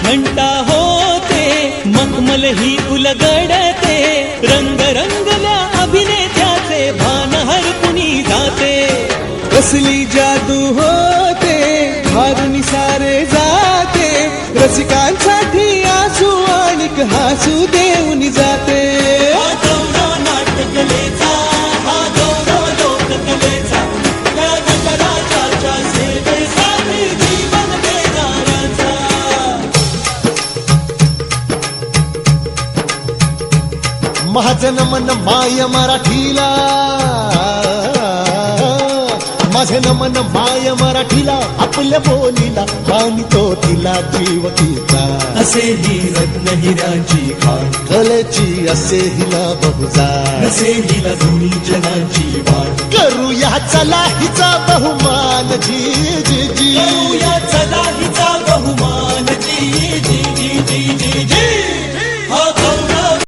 घंटा होते, मखमल ही उलगडते, रंग रंगल्या अभिनेत्याचे भान हरपुनी जाते. कसली जादू होते, भारुनी सारे जाते, रसिकांसाठी आसू आणि हसू देऊन जाते. हा गौरव नाटकलेचा, हा गौरव लोककलेचा, या नटराजाच्या सेवेसाठी जीवन देणाऱ्याचा. माझं नमन माय मराठीला, माझं नमन माय मराठीला, आपल्या बोलीला मानितो तिला जीव तिचा. असे ही रत्न हिराची खाण, कलेची असे हिला बहुजाण, असे हिला दोन्ही जगाची वाण. करूया चला हिचा बहुमान जी जी जी, करूया चला हिचा बहुमान जी जी जी जी जी.